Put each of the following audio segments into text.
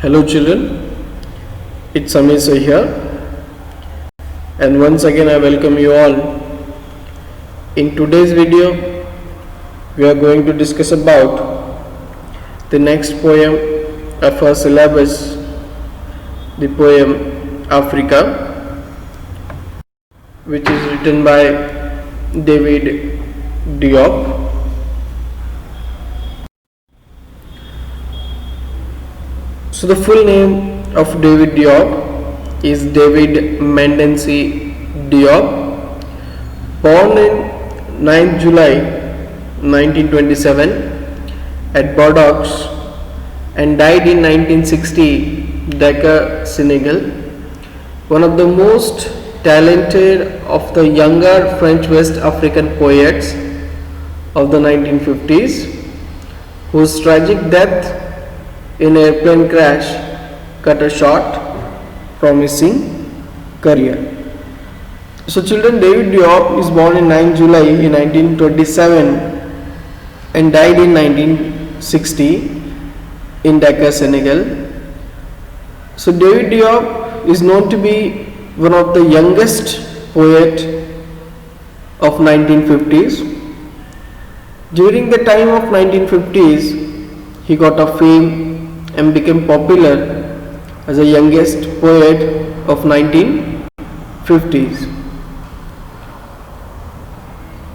Hello children, it's Amisa here, and once again I welcome you all. In today's video we are going to discuss about the next poem of our syllabus, the poem Africa, which is written by David Diop. So the full name of David Diop is David Mendency Diop, born in 9th July 1927 at Bordeaux and died in 1960 Dakar, Senegal. One of the most talented of the younger French West African poets of the 1950s, whose tragic death in an airplane crash cut a short, promising career. So children, David Diop is born in 9 July in 1927 and died in 1960 in Dakar, Senegal. So David Diop is known to be one of the youngest poet of 1950s. During the time of 1950s, he got a fame and became popular as the youngest poet of 1950s.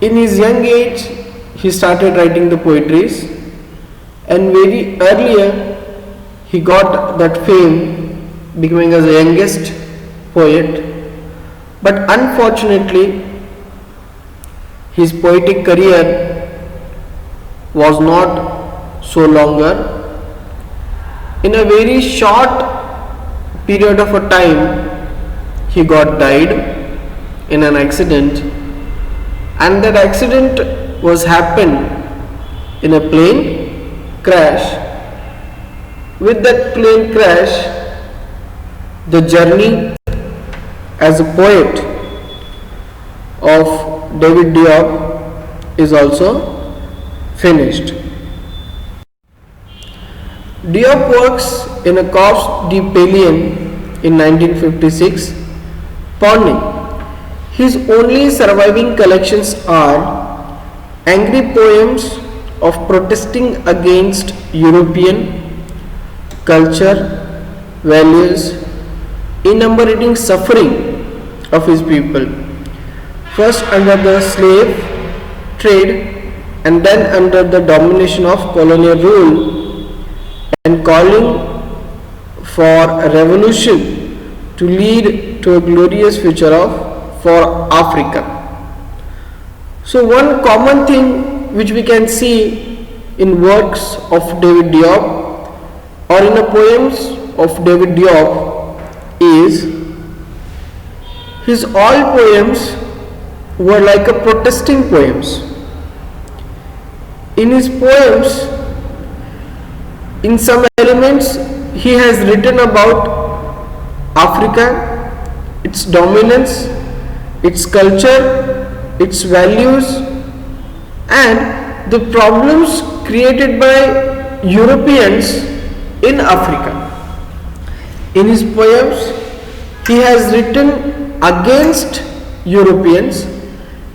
In his young age, he started writing the poetries, and very earlier he got that fame, becoming as the youngest poet. But unfortunately, his poetic career was not so longer. In a very short period of a time, he got died in an accident, and that accident was happened in a plane crash. With that plane crash, the journey as a poet of David Diop is also finished. Diop works in a Corps de Paillen in 1956, pawning. His only surviving collections are angry poems of protesting against European culture, values, enumerating suffering of his people, first under the slave trade and then under the domination of colonial rule, and calling for a revolution to lead to a glorious future for Africa. So one common thing which we can see in works of David Diop or in the poems of David Diop is his all poems were like a protesting poems. In his poems, in some elements, he has written about Africa, its dominance, its culture, its values, and the problems created by Europeans in Africa. In his poems, he has written against Europeans,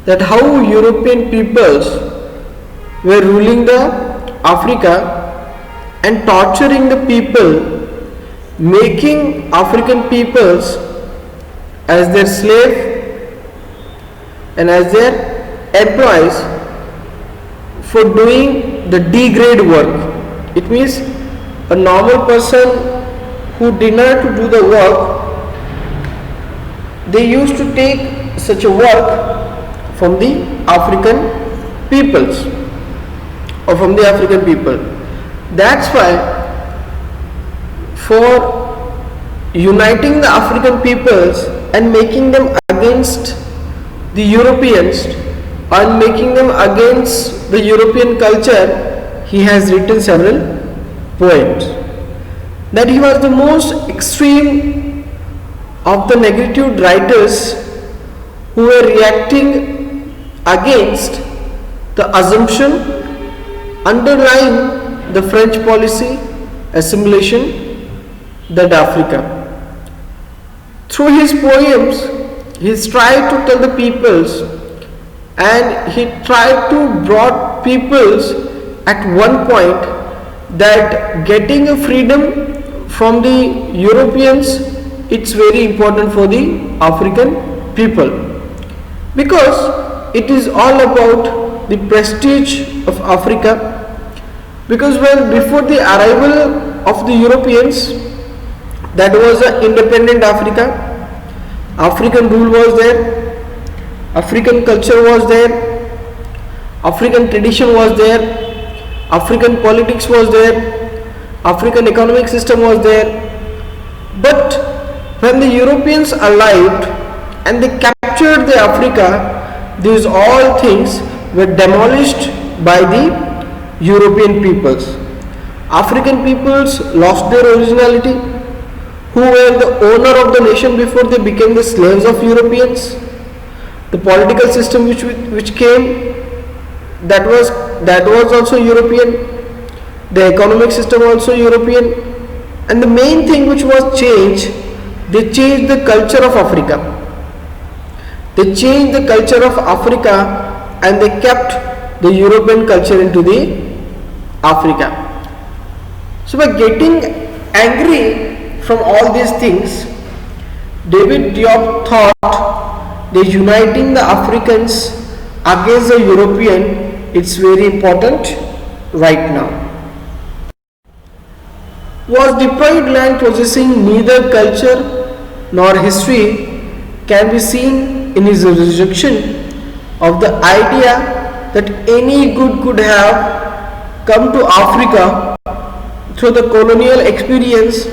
that how European peoples were ruling the Africa and torturing the people, making African peoples as their slave and as their employees for doing the degrade work. It means a normal person who denied to do the work, they used to take such a work from the African peoples or from the African people. That's why, for uniting the African peoples and making them against the Europeans and making them against the European culture, he has written several poems. That he was the most extreme of the negative writers who were reacting against the assumption underlying the French policy, assimilation, that Africa. Through his poems, he tried to tell the peoples, and he tried to brought peoples at one point that getting a freedom from the Europeans, it's very important for the African people, because it is all about the prestige of Africa. Because when before the arrival of the Europeans, that was an independent Africa. African rule was there, African culture was there, African tradition was there, African politics was there, African economic system was there. But when the Europeans arrived and they captured the Africa, these all things were demolished by the European peoples. African peoples lost their originality, who were the owner of the nation before they became the slaves of Europeans. The political system which came, that was also European. The economic system also European. And the main thing which was changed, they changed the culture of Africa. They changed the culture of Africa and they kept the European culture into the Africa. So by getting angry from all these things, David Diop thought that uniting the Africans against the European, it's very important right now. Was deprived land possessing neither culture nor history can be seen in his rejection of the idea that any good could have come to Africa through the colonial experience,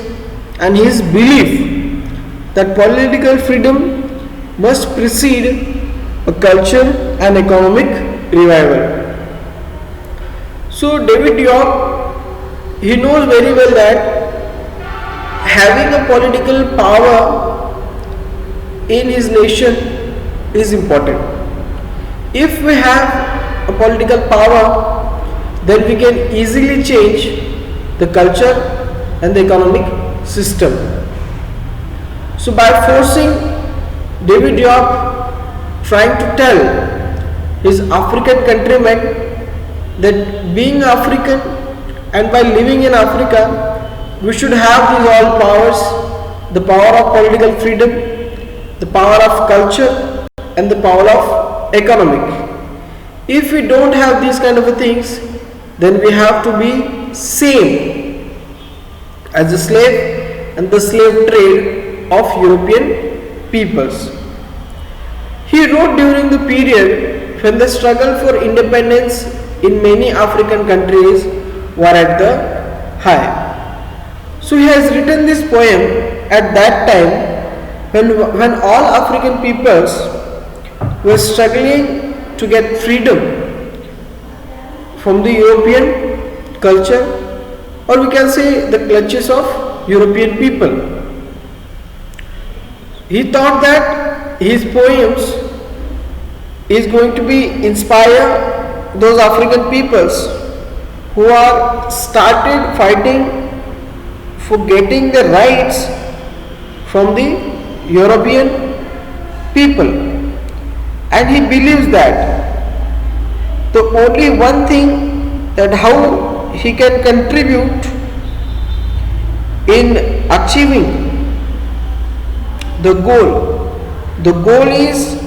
and his belief that political freedom must precede a culture and economic revival. So David Diop, he knows very well that having a political power in his nation is important. If we have a political power, then we can easily change the culture and the economic system. So by forcing David Diop, trying to tell his African countrymen that being African and by living in Africa, we should have these all powers, the power of political freedom, the power of culture and the power of economic. If we don't have these kind of things, then we have to be same as the slave and the slave trade of European peoples. He wrote during the period when the struggle for independence in many African countries were at the high. So he has written this poem at that time when all African peoples were struggling to get freedom from the European culture, or we can say the clutches of European people. He thought that his poems is going to be inspire those African peoples who are started fighting for getting the rights from the European people, and he believes that the only one thing that how he can contribute in achieving the goal is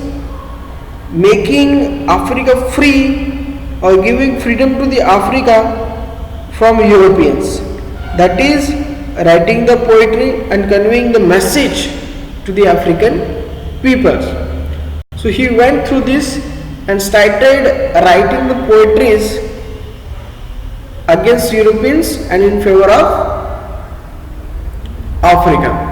making Africa free or giving freedom to the Africa from Europeans. That is writing the poetry and conveying the message to the African peoples. So he went through this and started writing the poetries against Europeans and in favor of Africa.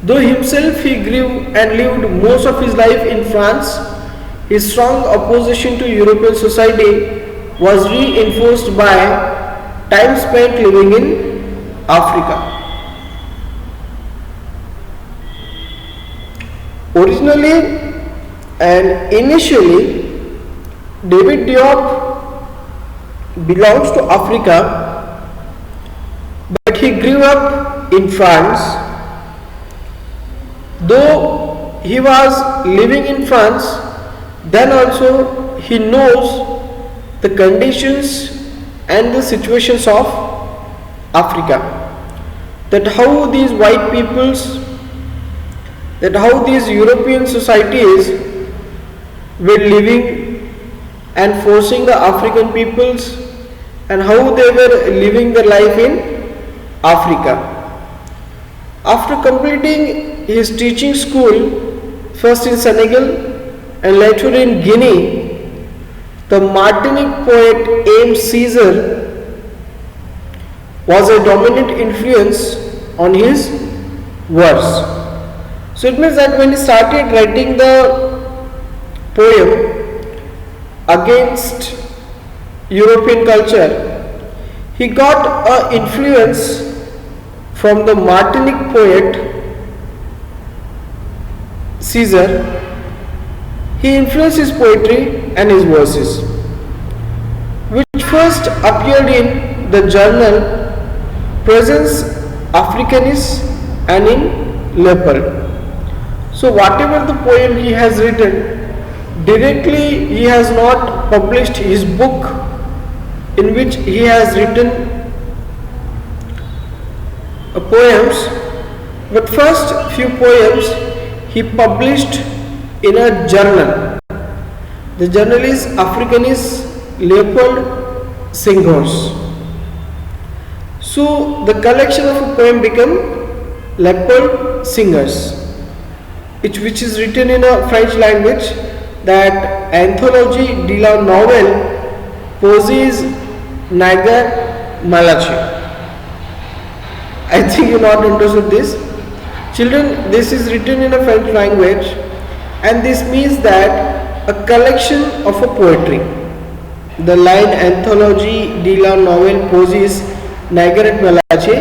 Though himself he grew and lived most of his life in France, his strong opposition to European society was reinforced by time spent living in Africa. Originally and initially, David Diop belongs to Africa, but he grew up in France. Though he was living in France, then also he knows the conditions and the situations of Africa. That how these white peoples, that how these European societies were living and forcing the African peoples, and how they were living their life in Africa. After completing his teaching school, first in Senegal and later in Guinea, the Martinique poet M. Caesar was a dominant influence on his verse. So it means that when he started writing the poem against European culture, he got an influence from the Martinique poet Caesar. He influenced his poetry and his verses, which first appeared in the journal Présence Africanis and in Leopold. So whatever the poem he has written, directly he has not published his book in which he has written poems, but first few poems he published in a journal. The journal is Africanis Leopold Senghors. So the collection of a poem became Leopold Singers, which is written in a French language, that Anthologie de la Nouvelle Poésie Nègre Malachi. I think you not understood this. Children, this is written in a French language, and this means that a collection of a poetry. The line Anthologie de la Nouvelle Poésie Nègre Malachi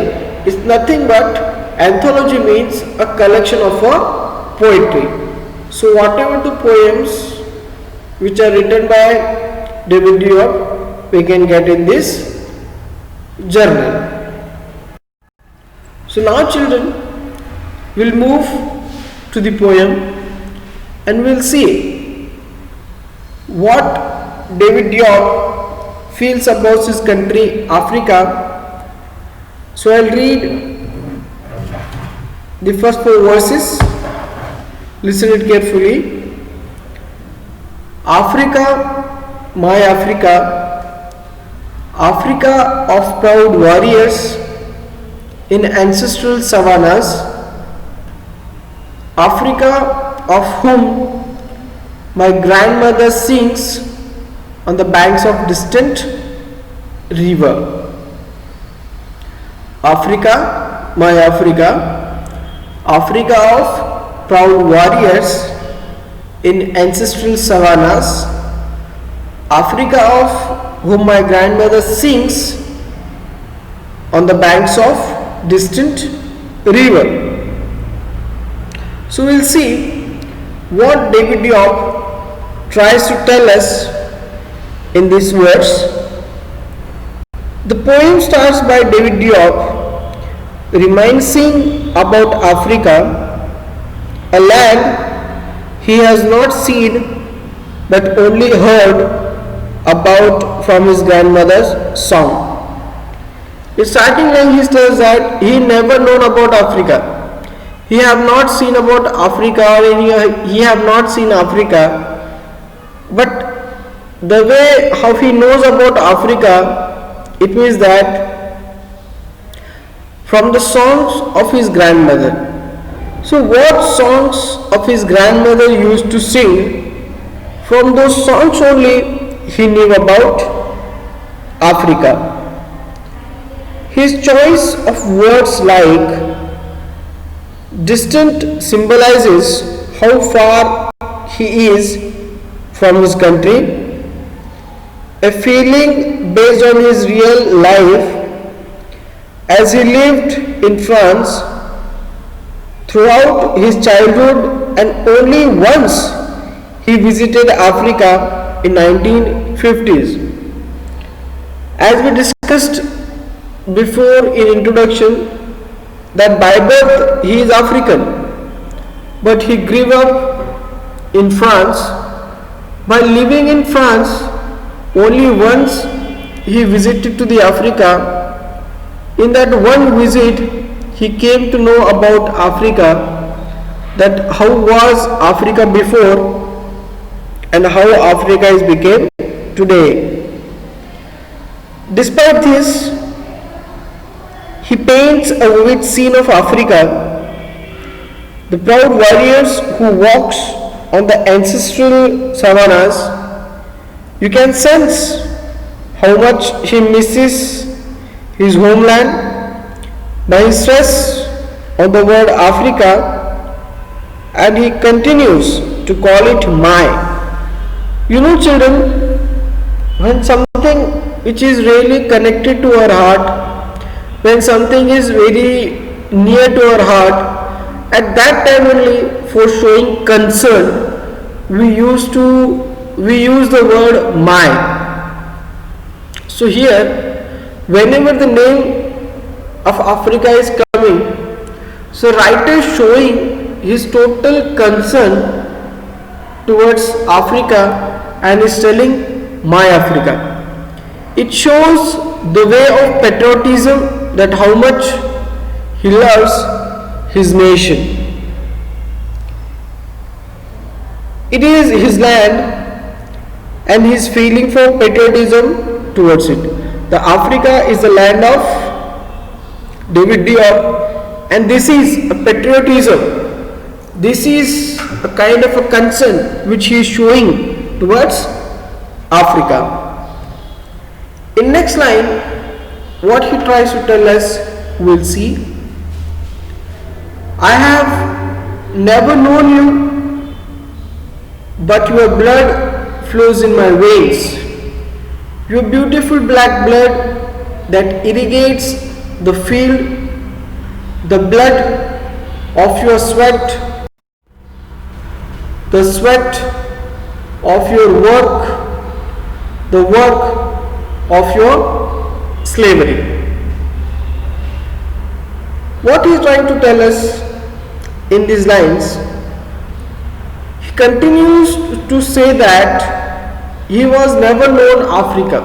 is nothing but, anthology means a collection of a poetry. So whatever the poems which are written by David Diop, we can get in this journal. So now children, we'll move to the poem and we'll see what David Diop feels about his country Africa. So I'll read the first 4 verses. Listen it carefully. Africa, my Africa, Africa of proud warriors in ancestral savannas, Africa of whom my grandmother sings on the banks of distant river. Africa, my Africa, Africa of proud warriors in ancestral savannas, Africa of whom my grandmother sings on the banks of distant river. So we'll see what David Diop tries to tell us in this verse. The poem starts by David Diop reminiscing about Africa, a land he has not seen but only heard about from his grandmother's song. The starting line he tells that he never known about Africa. He have not seen about Africa, or he have not seen Africa, but the way how he knows about Africa, it means that from the songs of his grandmother. So what songs of his grandmother used to sing, from those songs only he knew about Africa. His choice of words like distant symbolizes how far he is from his country, a feeling based on his real life as he lived in France throughout his childhood, and only once he visited Africa in 1950s. As we discussed before in introduction, that by birth he is African, but he grew up in France. By living in France, only once he visited to the Africa. In that one visit, he came to know about Africa, that how was Africa before and how Africa is became today. Despite this, he paints a vivid scene of Africa, the proud warriors who walks on the ancestral savannas. You can sense how much he misses his homeland by his stress on the word Africa, and he continues to call it my. You know, children, when something which is really connected to our heart, when something is very near to our heart, at that time only for showing concern, we use the word my. So here, whenever the name of Africa is coming, so writer is showing his total concern towards Africa and is telling my Africa. It shows the way of patriotism, that how much he loves his nation. It is his land and his feeling for patriotism towards it. The Africa is the land of David Diop, and this is a patriotism. This is a kind of a concern which he is showing towards Africa. In next line, what he tries to tell us, we'll see. I have never known you, but your blood flows in my veins. Your beautiful black blood that irrigates the field, the blood of your sweat, the sweat of your work, the work of your slavery. What he is trying to tell us in these lines, he continues to say that he was never known Africa.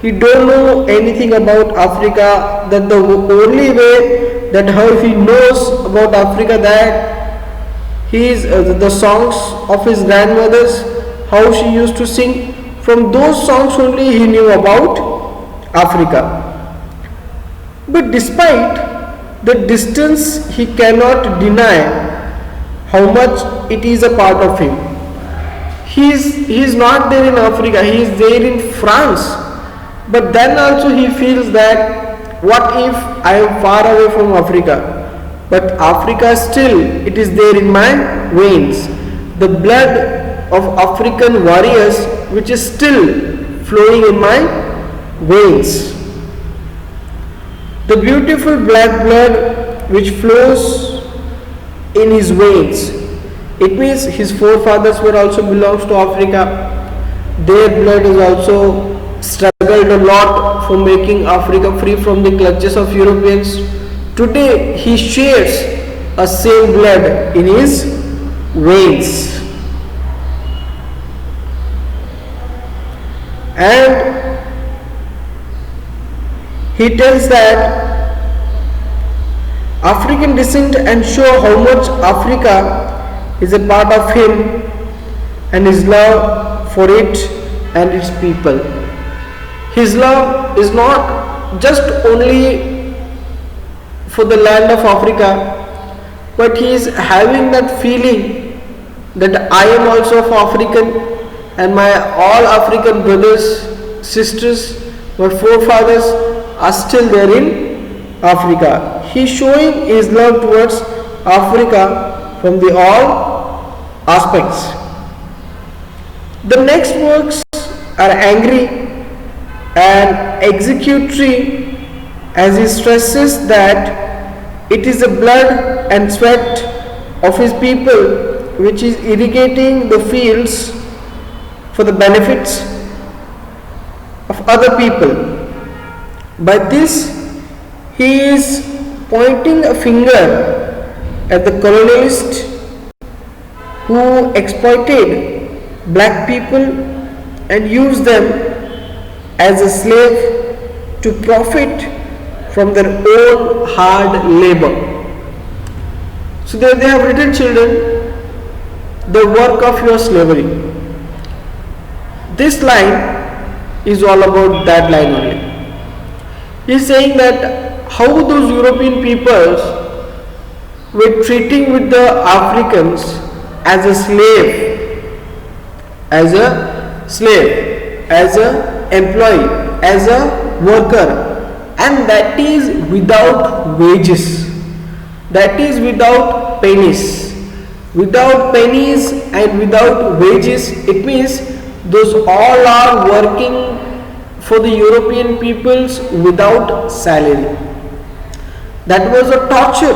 He don't know anything about Africa, that the only way that how he knows about Africa, that he is the songs of his grandmothers, how she used to sing, from those songs only he knew about Africa. But despite the distance, he cannot deny how much it is a part of him. He is not there in Africa, he is there in France. But then also he feels that what if I am far away from Africa? But Africa still, it is there in my veins. The blood of African warriors which is still flowing in my veins. The beautiful black blood which flows in his veins, it means his forefathers were also belongs to Africa. Their blood is also struggled a lot for making Africa free from the clutches of Europeans. Today he shares a same blood in his veins. And he tells that African descent and show how much Africa is a part of him and his love for it and its people. His love is not just only for the land of Africa, but he is having that feeling that I am also of African, and my all African brothers, sisters, my forefathers are still there in Africa. He is showing his love towards Africa from the all aspects. The next works are angry and executory, as he stresses that it is the blood and sweat of his people which is irrigating the fields for the benefits of other people. By this, he is pointing a finger at the colonialist who exploited black people and used them as a slave to profit from their own hard labor. So there they have written, children, the work of your slavery. This line is all about that line only. He is saying that how those European peoples were treating with the Africans as a slave, as a employee, as a worker, and that is without wages, that is without pennies. Without pennies and without wages, it means those all are working for the European peoples without salary. That was a torture,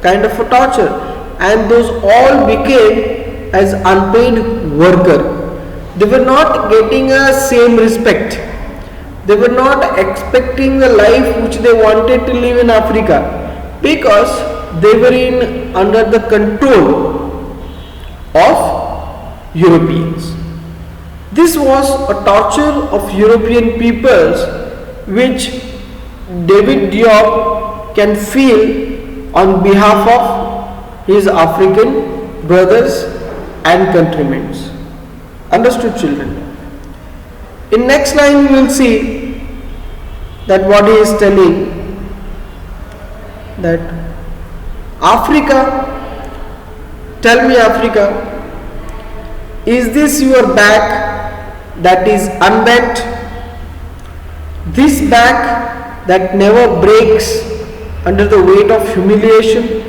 kind of a torture, and those all became as unpaid worker. They were not getting a same respect. They were not expecting the life which they wanted to live in Africa, because they were in under the control of Europeans. This was a torture of European peoples which David Diop can feel on behalf of his African brothers and countrymen. Understood, children? In next line we will see that what he is telling, that Africa, tell me Africa, is this your back that is unbent, this back that never breaks under the weight of humiliation,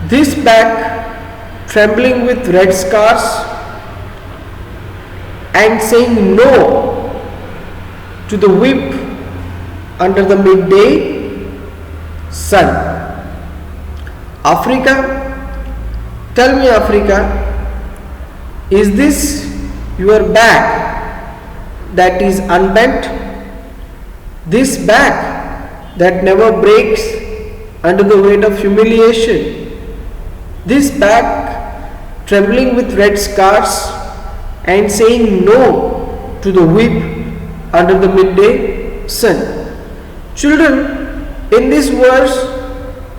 this back trembling with red scars and saying no to the whip under the midday sun? Africa, tell me Africa, is this your back that is unbent, this back that never breaks under the weight of humiliation, this back trembling with red scars and saying no to the whip under the midday sun? Children, in this verse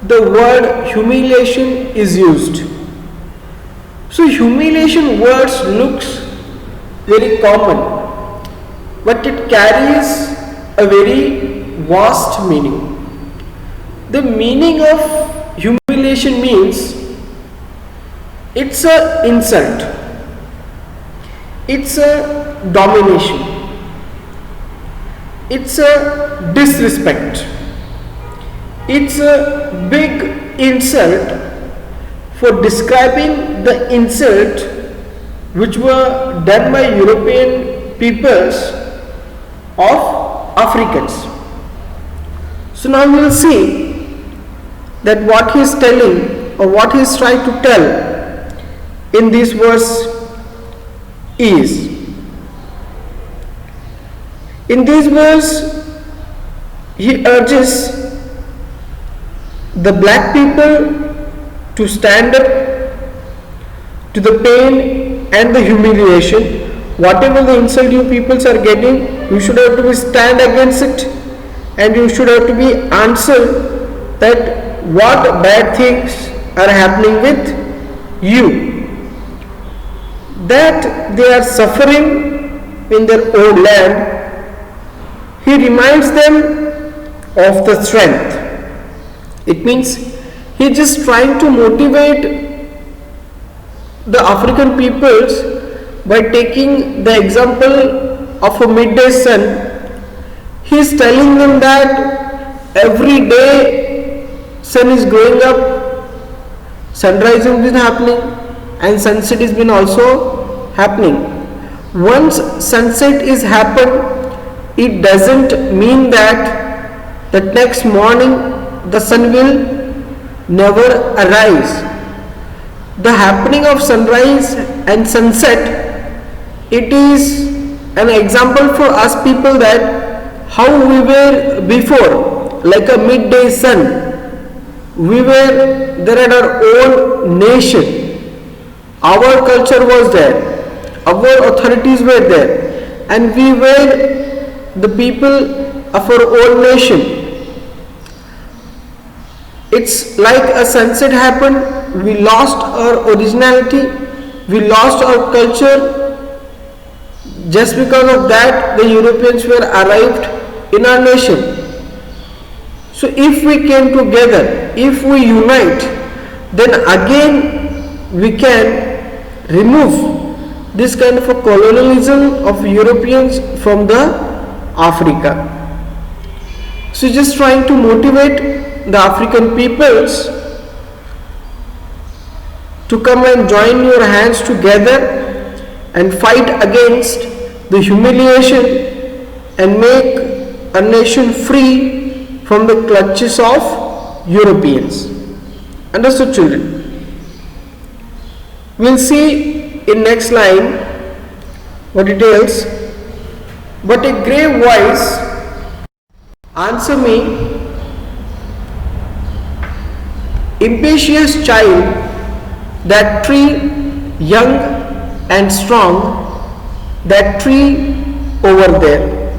the word humiliation is used. So humiliation words looks very common, but it carries a very vast meaning. The meaning of humiliation means it's a insult, it's a domination, it's a disrespect, it's a big insult for describing the insult which were done by European peoples of Africans. So now we will see that what he is telling or what he is trying to tell in this verse is, in this verse he urges the black people to stand up to the pain and the humiliation. Whatever the insult you peoples are getting, you should have to be stand against it, and you should have to be answer that what bad things are happening with you, that they are suffering in their own land. He reminds them of the strength. It means he is just trying to motivate the African peoples by taking the example of a midday sun. He is telling them that every day sun is growing up, sunrise has been happening and sunset has been also happening. Once sunset is happened, it doesn't mean that the next morning the sun will never arise. The happening of sunrise and sunset, it is an example for us people that how we were before. like a midday sun. We were there at our own nation. Our culture was there. Our authorities were there. And we were the people of our own nation. It's like a sunset happened. We lost our originality. We lost our culture. Just because of that, the Europeans were arrived in our nation. So if we came together, if we unite, then again we can remove this kind of a colonialism of Europeans from the Africa. So just trying to motivate the African peoples to come and join your hands together and fight against the humiliation and make a nation free from the clutches of Europeans. Understood, children? We'll see in next line what it is. But a grave voice answer me, impetuous child, that tree young and strong, that tree over there,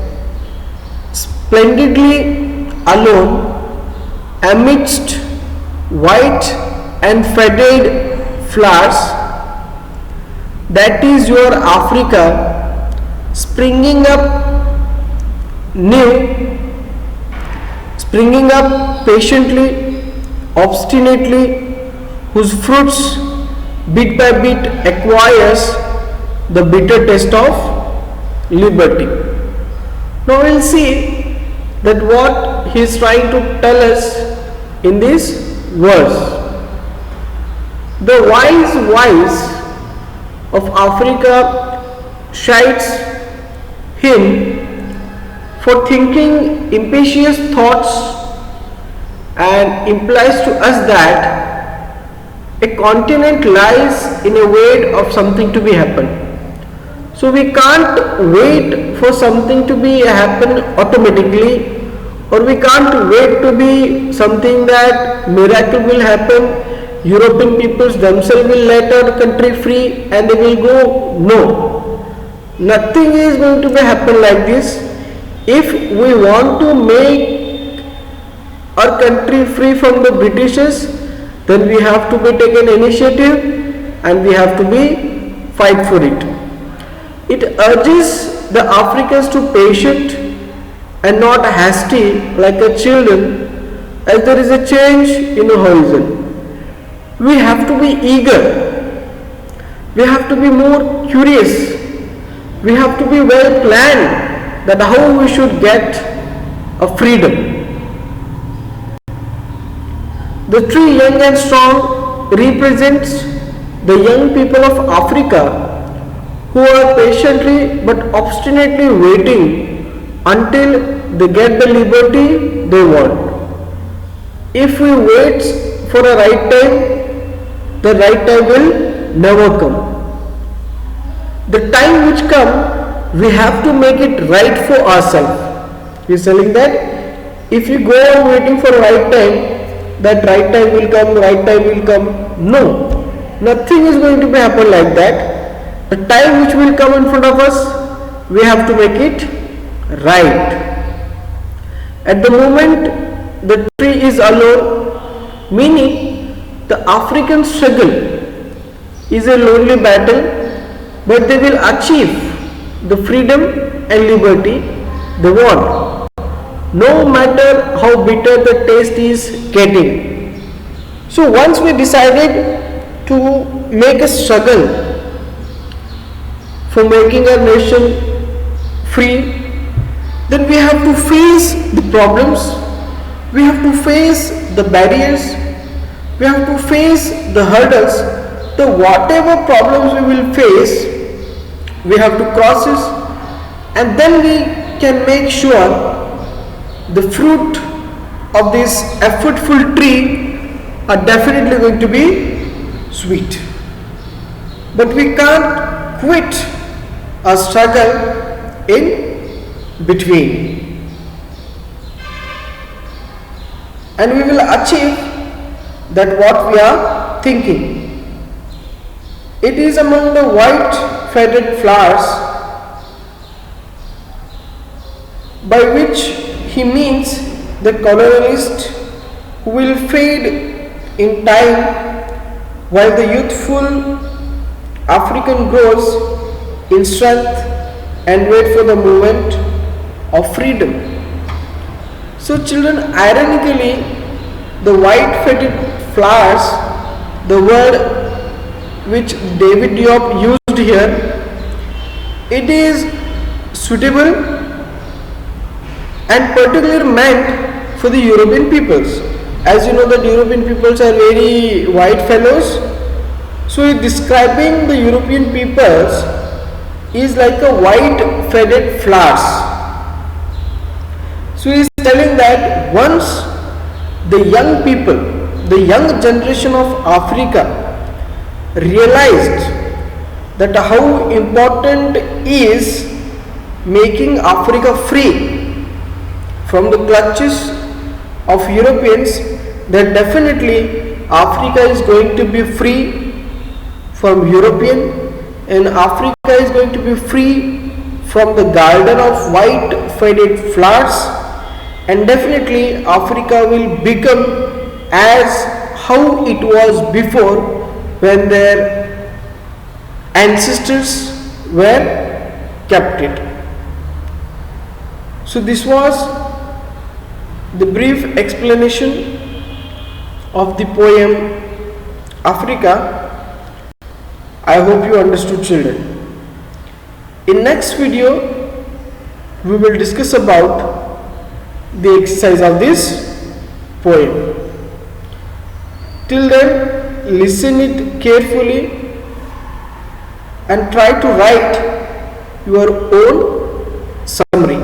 splendidly alone amidst white and faded flowers, that is your Africa, springing up new, springing up patiently, obstinately, whose fruits bit by bit acquires the bitter taste of liberty. Now we'll see that what he is trying to tell us in this verse. The wise voice of Africa chides him for thinking impetuous thoughts and implies to us that a continent lies in a wait of something to be happen. So we can't wait for something to be happen automatically, or we can't wait to be something that miracle will happen. European peoples themselves will let our country free and they will go. No, nothing is going to be happen like this. If we want to make our country free from the Britishers, then we have to be taken initiative and we have to be fight for it. It urges the Africans to patient and not hasty like a children, as there is a change in the horizon. We have to be eager. We have to be more curious. We have to be well planned that how we should get a freedom. The tree young and strong represents the young people of Africa who are patiently but obstinately waiting until they get the liberty they want. If we wait for a right time, the right time will never come. The time which comes, we have to make it right for ourselves. He is telling that if you go on waiting for right time, that right time will come, right time will come. No, nothing is going to be happen like that. The time which will come in front of us, we have to make it right. At the moment, the tree is alone, meaning the African struggle is a lonely battle, but they will achieve the freedom and liberty they want, no matter how bitter the taste is getting. So once we decided to make a struggle for making our nation free, then we have to face the problems, we have to face the barriers, we have to face the hurdles, the whatever problems we will face, we have to cross this, and then we can make sure the fruit of this effortful tree are definitely going to be sweet. But we can't quit our struggle in between. and we will achieve that what we are thinking. It is among the white faded flowers, by which he means the colonialist who will fade in time while the youthful African grows in strength and wait for the moment of freedom. So children, ironically, the white faded flowers, the word which David Diop used here, it is suitable and particularly meant for the European peoples. As you know that European peoples are very white fellows. So describing the European peoples is like a white faded flowers. So he is telling that once the young people, the young generation of Africa realized that how important is making Africa free from the clutches of Europeans, then definitely Africa is going to be free from European, and Africa is going to be free from the garden of white faded flowers, and definitely Africa will become as how it was before when their ancestors were captive. So this was the brief explanation of the poem Africa. I hope you understood, children. In next video we will discuss about the exercise of this poem. Till then, listen it carefully and try to write your own summary.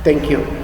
Thank you.